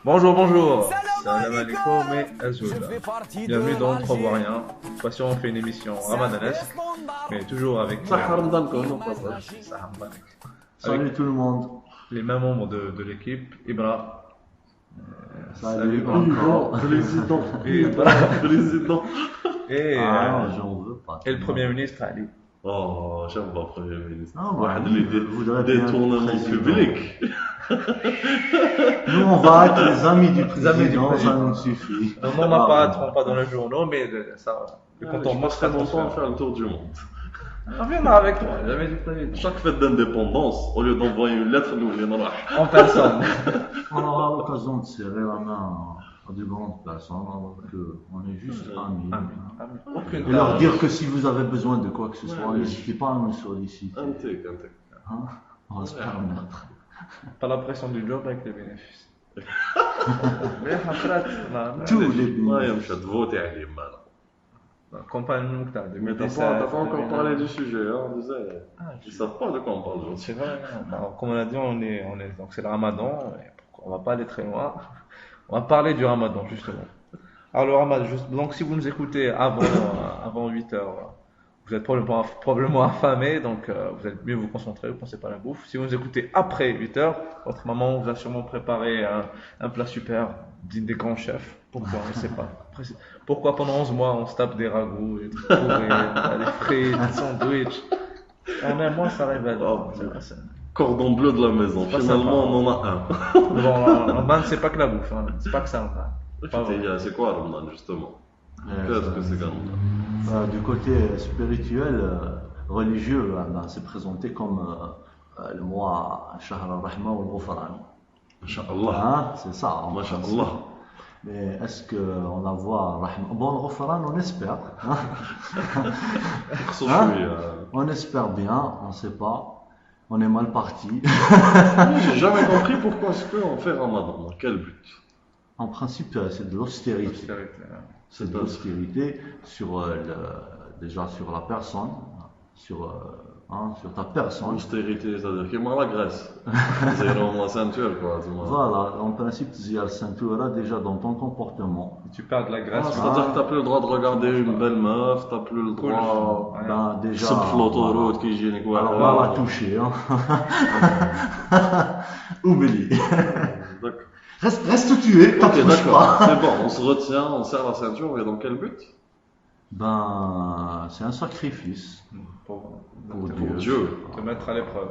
Bonjour, bonjour. Salam alaikum et Azoul. Bienvenue dans Trois voix rien. Cette fois-ci, on fait une émission ramadanesque, mais toujours avec Salut tout le monde. les mêmes membres de l'équipe. Ibra. Salut Président, encore. président, Ibra. président. Et, Ah, j'en veux pas. et le Premier ministre Ali. Oh, j'aime pas Premier ministre. Ah, واحد ouais. اللي Je voudrais des bien être tournements président. publics. Nous, on va être les amis du amis du président, ça président. nous suffit. Non, on n'apparaîtront pas dans les journaux, mais ça, le Je contournement passerai sera mon temps à transféré. faire le tour du monde. On viendra avec toi, jamais du président. Chaque fête d'indépendance, au lieu d'envoyer une lettre, nous on راح. En personne. On aura l'occasion de serrer la main à de grandes personnes, alors qu'on est juste amis. Aucune Et leur tâche. dire que si vous avez besoin de quoi que ce soit, Ouais. n'hésitez pas à nous solliciter. انتك Hein? On va se permettre. Pas la pression du job avec les bénéfices. Mais après, Tous les ما bénéfices. يمشي تفوتي عليه مالا. la campagne Moukta Mais t'as 2017. pas encore parlé du sujet, hein, on disait. Ah, Ils savent pas de quoi on parle aujourd'hui. c'est vrai. Alors, comme on a dit, donc c'est le Ramadan. Et on va pas aller très loin. On va parler du Ramadan justement. Alors le Ramadan, donc si vous nous écoutez avant 8 heures, vous êtes probablement affamé, donc vous allez mieux vous concentrer, vous pensez pas à la bouffe. Si vous nous écoutez après 8 heures, votre maman vous a sûrement préparé un plat super, digne des grands chefs. Pourquoi on ne sait pas. Après, pourquoi pendant 11 mois on se tape des ragoûts, des trucs pourris, des frites, des sandwichs. En un mois ça révèle. Cordon bleu de la maison, Pas finalement sympa. on en a un. Bon, Ramadan c'est pas que la bouffe, hein. C'est pas que ça. Pas vrai. C'est quoi Ramadan justement? Qu'est-ce que c'est Ramadan? Du côté spirituel, religieux, ben, c'est présenté comme le mois Shahr al-Rahma ou al-Ghufran. Inch'Allah. Hein, c'est ça. en Masha'Allah. principe. Mais est-ce qu'on la voit Rahma? Bon, le Ghufran, on espère. Hein. Hein? On espère bien, on ne sait pas. On est mal parti. J'ai jamais compris pourquoi est-ce qu'on fait Ramadan. Dans quel but? En principe, c'est de l'austérité. C'est de l'austérité sur déjà sur la personne, sur ta personne. L'austérité, c'est-à-dire qu'il y a la Grèce. C'est la ceinture quoi. Voilà, en principe, tu as le ceinture déjà dans ton comportement. Tu perds de la graisse. C'est-à-dire que t'as plus le droit de regarder une belle meuf, t'as plus le droit Ben, déjà, de l'autoroute qui hygiénique. alors on va la toucher. Hein. Oublie. D'accord. Reste tué, Ok, t'en touches d'accord. pas. C'est bon, on se retient, on serre la ceinture, et dans quel but? Ben, c'est un sacrifice Pour Pour Dieu. te mettre à l'épreuve.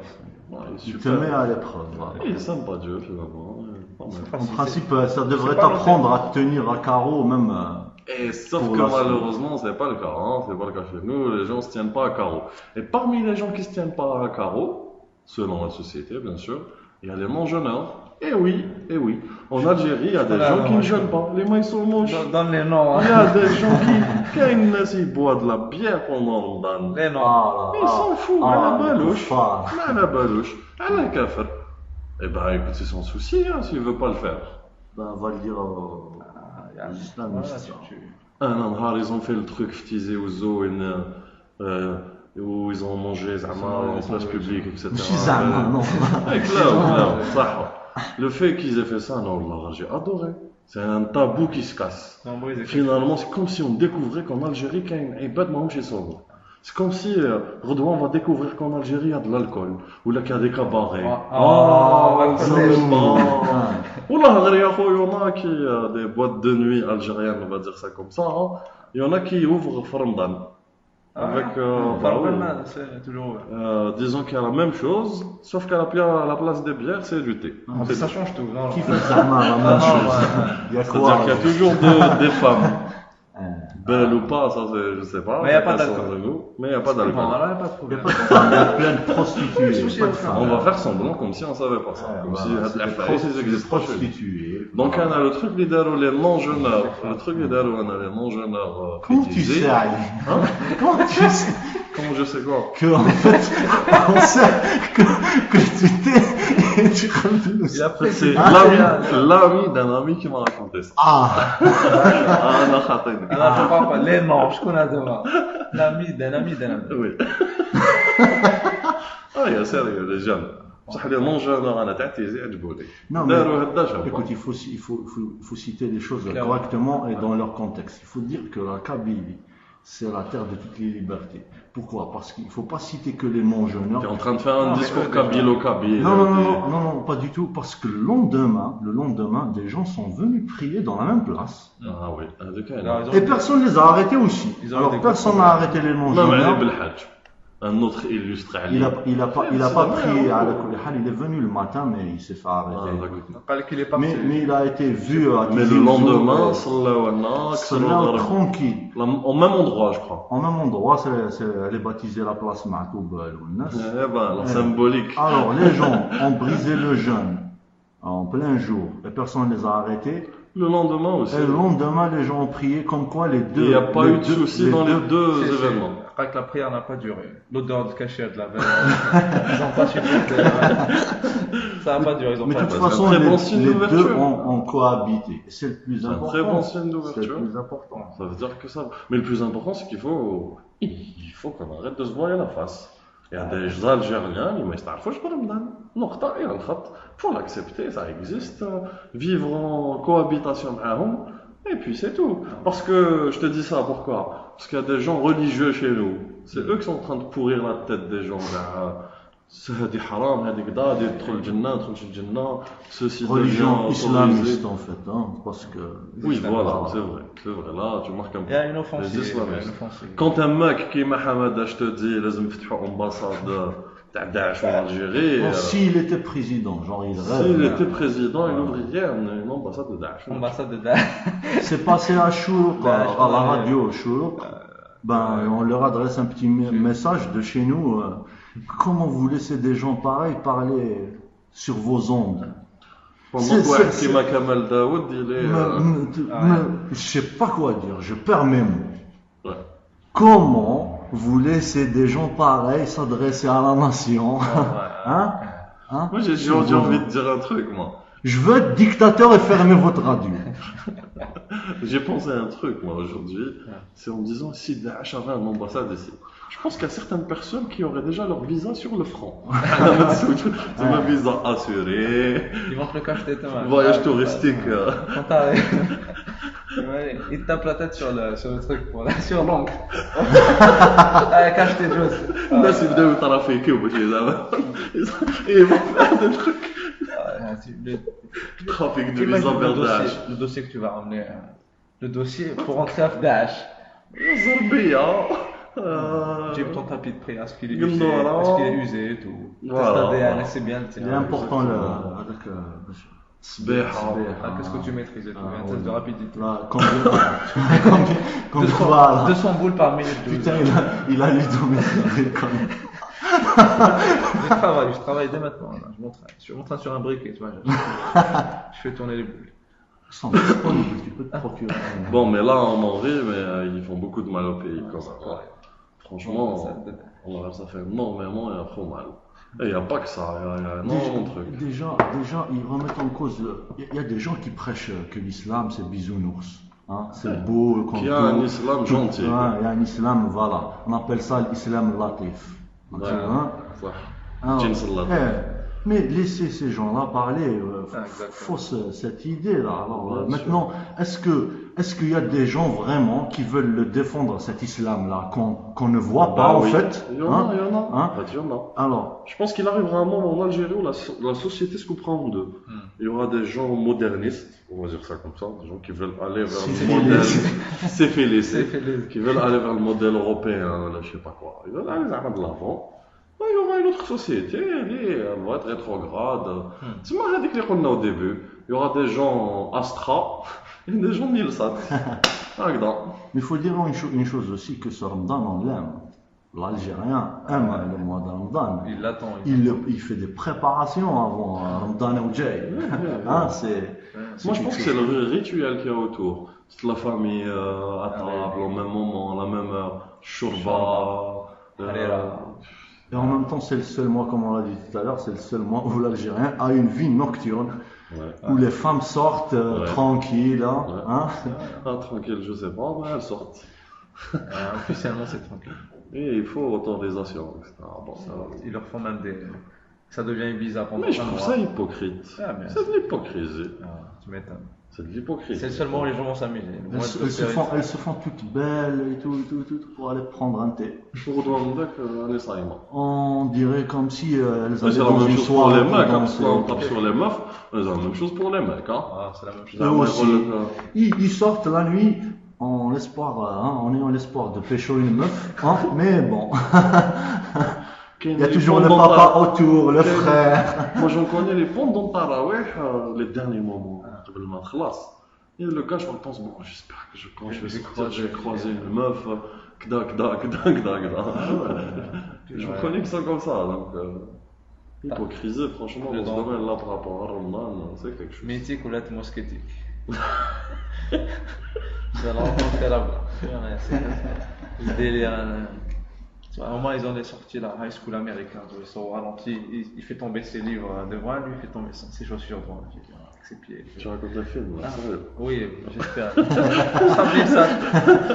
Ouais, il est qui te super. met à l'épreuve. Voilà. Il est sympa Dieu finalement. Pas mal. En principe, ça devrait pas t'apprendre à te tenir à carreau, même. Et sauf Pour que la malheureusement, c'est pas le cas, hein. C'est pas le cas chez nous, les gens se tiennent pas à carreau. Et parmi les gens qui se tiennent pas à carreau, selon la société bien sûr, il y a les mangeurs. Et oui, en Algérie, il y a des gens qui ne jeûnent pas. Les mains ils sont moches. Donne les noms. Il y a des gens qui boivent de la bière pendant Ramadan. Les noms. Ils s'en foutent, à la balouche. Fort. À la balouche, à la kafir. Eh ben écoute, c'est son souci hein, s'il veut pas le faire. Ben, on va le dire aux islamistes. Un an, ils ont fait le truc ftisé aux zoo où ils ont mangé zama en place publique, etc. Zama, non. Avec là, ça. Le fait qu'ils aient fait ça, non, Allah, j'ai adoré. C'est un tabou qui se casse. Finalement, c'est comme si on découvrait qu'en Algérie, qu'il y a une ibad chez Sobo. C'est comme si Redouan va découvrir qu'en Algérie, il y a de l'alcool, ou là qu'il y a des cabarets. Ça me parle. Wallah, il y en a qui, des boîtes de nuit algériennes, on va dire ça comme ça, hein. Il y en a qui ouvrent Ramadan. Avec, bah oui. c'est toujours. Disons qu'il y a la même chose, sauf qu'à la place des bières, c'est du thé. Ça change tout. Non, Qui fait Zama, la même chose. Il y a C'est-à-dire quoi qu'il y a toujours des femmes. Belles ou pas, ça c'est, je sais pas. Mais il y a pas Elles sont d'alcool. de nous, mais il n'y a pas d'alcool. Là, il n'y a pas de Il y a problème. pas de femmes, il y a plein de prostituées. Pas de femmes. On va faire semblant comme si on savait pas ça. Comme si Voilà, la c'est France des n'existe pas chez nous. prostituées. Donc on a le truc les non-jeûneurs. Le truc les non-jeûneurs Comment tu fétichisés. sais, Ali Hein? Comment tu sais Comment je sais quoi? que, en fait, on sait que tu t'es et tu connais Il a pris C'est l'ami d'un ami qui m'a raconté ça. Ah, Ah, non, khatine. Alors, je parle pas. Les noms, je connais devant. L'ami d'un ami d'un ami. Oui. Ah, il y a sérieux, les jeunes. بصح لي مونجور انا تاع تيزي عجبوني Non, mais داروا هدا شهر écoute, il faut citer les choses correctement et dans leur contexte. Il faut dire que la Kabylie, c'est la terre de toutes les libertés. Pourquoi? Parce qu'il ne faut pas citer que les T'es mongeneurs. en train de faire un discours kabyle-kabyle. Non, pas du tout. Parce que le lendemain, des gens sont venus prier dans la même place. Ah oui, هذاك Et personne ne les a arrêtés aussi. Alors personne n'a arrêté les même mongeneurs. Ali Belhadj, un autre illustre Ali. Il a pas prié à la Koulihal, il est venu le matin, mais il s'est fait arrêter. قال لك il est parti. Mais il a été vu à Mais le lendemain, صلاو لنا Salah tranquille. au même endroit, je crois. En même endroit, elle est baptisée la place Ma'toub Lounas. Eh ben, la symbolique. Alors, les gens ont brisé le jeûne en plein jour et personne ne les a arrêtés. Le lendemain aussi. Et le lendemain, les gens ont prié comme quoi les deux. Il n'y a pas eu de souci dans les deux événements. قال لك la prière n'a pas duré. L'odeur de cachet de la veille. Ils n'ont pas supporté. Ça n'a pas duré. Mais de toute façon, très bon les signe deux d'ouverture. ont cohabité. C'est le plus C'est un important. très bon signe C'est le d'ouverture. plus important. Ça veut dire que ça. Mais le plus important, c'est il faut qu'on arrête de se voir à la face. Il y a des Algériens qui ne savent pas Ramadan. Non, il faut l'accepter, ça existe. Vivre en cohabitation avec eux. Et puis c'est tout. Parce que je te dis ça, pourquoi? Parce qu'il y a des gens religieux chez nous. C'est eux qui sont en train de pourrir la tête des gens. C'est haram, هذيك كذا يدخل الجنة يدخل الجنة. Ceci Religion devient islamiste en fait, hein, parce que. Oui, voilà, c'est vrai. Là, tu marques un Il y a une offensive. les islamistes. Quand un mec qui Mohamed je te dis لازم يفتحوا ambassade تاع داعش en Algérie. Bon, s'il était président, genre il rêve. S'il était président, il ouvrirait une ambassade de Daesh. Ambassade de Daesh. C'est passé à Chourouk, à la radio Chourouk. Ben, on leur adresse un petit message de chez nous. Comment vous laissez des gens pareils parler sur vos ondes? Pendant que Hakima Kamal Daoud, il est. Je sais pas quoi dire, je perds mes mots. Ouais. Comment vous laissez des gens pareils s'adresser à la nation? Hein? Moi, j'ai envie de dire un truc, moi. Je veux être dictateur et fermer votre radio. J'ai pensé à un truc, moi, aujourd'hui. C'est en me disant, si Daesh avait une ambassade ici, je pense qu'il y a certaines personnes qui auraient déjà leur visa sur le front. C'est un visa assuré. Ils vont te le cacher, Voyage touristique. Quand t'arrives. Il te tape la tête sur le truc, sur l'ongle. Cache tes choses. الناس يبداو يترافيكيو باش ils vont faire des trucs. Trafic de visa vers Daesh. Le dossier que tu vas ramener. Le dossier pour entrer à Daesh. Zarbia. J'ai ton tapis de prix, est-ce qu'il est usé et tout. Voilà. C'est bien. Il est important avec. Qu'est-ce que tu maîtrises et tout? Un test de rapidité. Voilà. 200 boules par minute. Putain, il a l'hydrométrie quand même. Je travaille dès maintenant. Là. Je m'entraîne sur un briquet, tu vois. Je fais tourner les boules. Tu peux te procurer. Bon, mais là, on en rit, mais ils font beaucoup de mal au pays, quand même. Franchement, ça fait énormément et trop mal. Et il n'y a pas que ça, il y a énormément de trucs. Déjà, ils remettent en cause. Il y a des gens qui prêchent que l'islam c'est bisounours. Hein, c'est beau. Il y a un islam gentil. Il y a un islam, voilà. On appelle ça l'islam latif. Mais laissez ces gens-là parler, fausse cette idée-là. Alors maintenant, est-ce qu'il y a des gens vraiment qui veulent le défendre, cet islam-là, qu'on ne voit pas en fait? Il y en a. Alors, je pense qu'il arrivera un moment en Algérie où la société se coupera en deux. Il y aura des gens modernistes, on va dire ça comme ça, des gens qui veulent aller vers le modèle céphélésé, qui veulent aller vers le modèle européen, là, je sais pas quoi. Ils veulent aller vers de l'avant. Il y aura une autre société, elle va être rétrograde. C'est moi, j'ai dit que qu'on a au début. Il y aura des gens Astra et des gens Nilsat. Mais il faut dire une chose aussi, que ce Ramadan, on l'aime. L'Algérien aime le mois de Ramadan. Il l'attend. Il fait des préparations avant Ramadan ou Jay. Moi, je pense que c'est le rituel qu'il y a autour. C'est la famille à table, au même moment, à la même heure. Shurba. Et en même temps, c'est le seul mois, comme on l'a dit tout à l'heure, c'est le seul mois où l'Algérien a une vie nocturne, où les femmes sortent tranquilles. Hein. Tranquille, je sais pas, mais elles sortent. Officiellement, c'est tranquille. Et il faut autorisation, etc. Ils leur font même Ça devient bizarre pendant Mais je trouve ça hypocrite. C'est de l'hypocrisie. Tu m'étonnes. C'est de l'hypocrisie. C'est seulement les gens vont s'amuser. Elles se font toutes belles et tout pour aller prendre un thé. Pour on dirait comme si elles allaient dans une soirée. C'est la même chose pour les mecs, parce qu'on tape sur les meufs, c'est la même chose pour les mecs. C'est la même chose. Eux aussi, ils sortent la nuit en ayant l'espoir de pécho une meuf, mais bon. Il y a toujours le papa autour, le frère. Moi j'en connais les pendant Tarawih, les derniers moments, et le gars je pense, bon j'espère que quand je vais sortir, je vais croiser une meuf, kda. Je me connais que ça comme ça, donc hypocrisie franchement dans ce domaine-là par rapport à Ramadan, c'est quelque chose. Mythique ou la mosquétique. Vous allez rencontrer là-bas. Le délire. À un moment, ils ont sorti la high school américaine. Ils sont au ralenti. Il fait tomber ses livres devant lui, il fait tomber ses chaussures devant lui. Avec ses pieds. Tu racontes le film, là, sérieux? Oui, j'espère. Ça.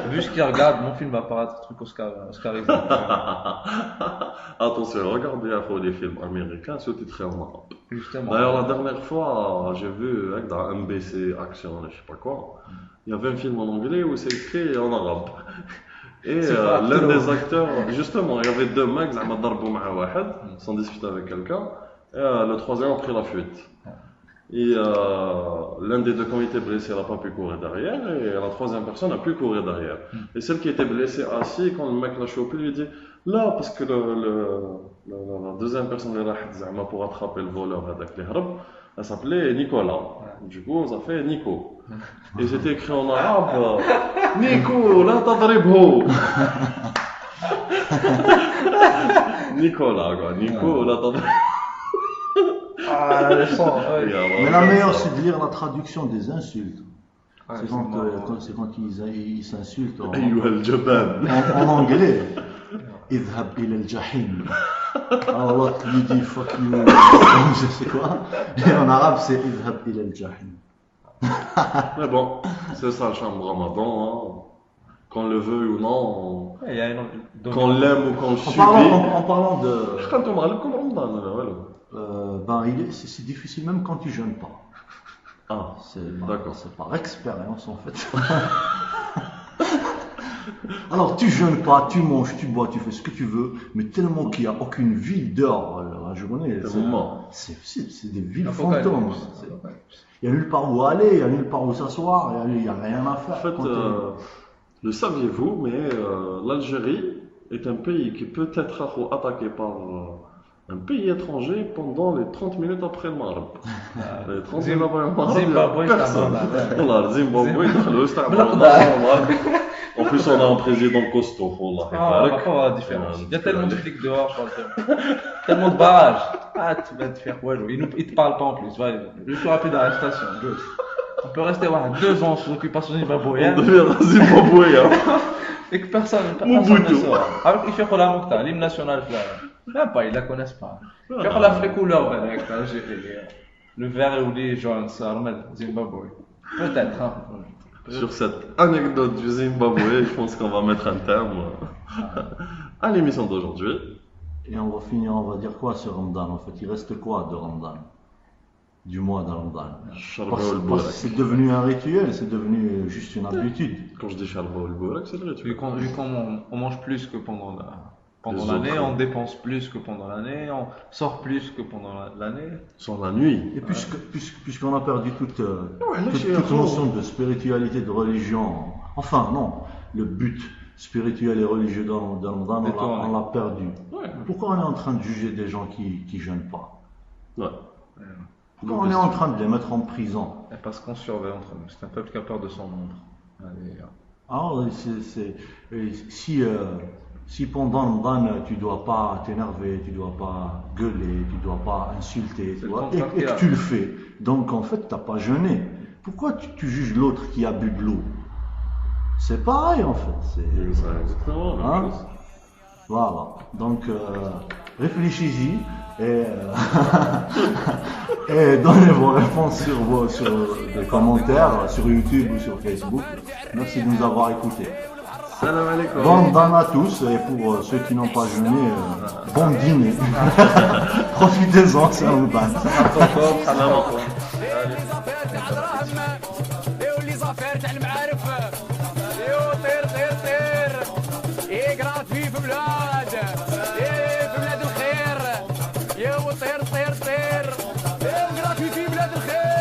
Vu ce qu'il regarde, mon film va apparaître truc Oscarisé. Attention, regardez à fois les films américains sous-titrés en arabe. Justement. D'ailleurs, la dernière fois, j'ai vu dans MBC Action, je sais pas quoi, il y avait un film en anglais où c'est écrit en arabe. Et l'un des acteurs, justement, il y avait deux mecs, ils sont disputés avec quelqu'un, et le troisième a pris la fuite. Et l'un des deux, quand il était blessé, il n'a pas pu courir derrière, et la troisième personne a pu courir derrière. Et celle qui était blessée assis, quand le mec l'a chopé, lui dit là, parce que la deuxième personne pour attraper le voleur avec les harbs, elle s'appelait Nicolas. Du coup, on a fait Nico. Et c'était écrit en arabe Nico, la tadribho. Nicolas, quoi. Nico, la tadribho. Le son. Mais la meilleure, c'est de lire la traduction des insultes. C'est quand ils s'insultent en anglais. اذهب إلى الجحيم. Alors l'autre lui dit fuck you, je sais quoi. Et en arabe c'est اذهب إلى الجحيم. Mais bon, c'est ça le chambre Ramadan, qu'on le veuille ou non, qu'on l'aime ou qu'on le subit. En parlant de... c'est difficile même quand tu jeûnes pas. D'accord. C'est par expérience en fait. Alors tu jeûnes pas, tu manges, tu bois, tu fais ce que tu veux, mais tellement qu'il n'y a aucune ville dehors la journée, c'est des villes fantômes. Il n'y a nulle part où aller, il n'y a nulle part où s'asseoir, il n'y a rien à faire. En fait, le saviez-vous, mais l'Algérie est un pays qui peut être attaqué par un pays étranger pendant les 30 minutes après le Maghreb. Les 30 minutes après le Maghreb, personne. Zimbabwe, en plus, on a un président costaud. On va pas voir la différence. Il y a tellement de flics dehors, je pense. Tellement de barrages. Tu vas te faire quoi? Ils te parlent pas en plus. Le plus rapide à la station. On peut rester 2 ans sous l'occupation zimbabwéenne. On devient zimbabwéen. Et que personne ne sort. Alors qu'il fait la Moukta, l'hymne national, là, ils la connaissent pas. Il fait la couleur, le vert ou les jaunes, ça remet Zimbabwe. Peut-être. Sur cette anecdote du Zimbabwe, je pense qu'on va mettre un terme à l'émission d'aujourd'hui. Et on va finir, on va dire quoi sur Ramadan en fait? Il reste quoi de Ramadan? Du mois de Ramadan? Parce que c'est devenu un rituel, c'est devenu juste une habitude. Quand je dis Sharba ou le Bourak, c'est le rituel. Vu qu'on mange plus que pendant l'année, on dépense plus que pendant l'année, on sort plus que pendant l'année. Sur la nuit. Et puisqu'on a perdu toute notion de spiritualité, de religion, enfin non, le but spirituel et religieux dans Ramadan, on l'a perdu. Ouais. Pourquoi on est en train de juger des gens qui jeûnent pas? Ouais. Pourquoi on est en train de les mettre en prison? Parce qu'on surveille entre nous, c'est un peuple qui a peur de son nombre. Alors, si pendant Ramadan tu dois pas t'énerver, tu dois pas gueuler, tu dois pas insulter, et que tu le fais, donc en fait t'as pas jeûné. Pourquoi tu juges l'autre qui a bu de l'eau? C'est pareil en fait. Exactement. Voilà. Donc réfléchis-y et donnez vos réponses sur les commentaires sur YouTube ou sur Facebook. Merci de nous avoir écoutés. Salam alaikum. Bonne dame à tous et pour ceux qui n'ont pas jeûné, bon dîner. Profitez-en, c'est un ban. طير طير طير يا وغراتي في بلاد الخير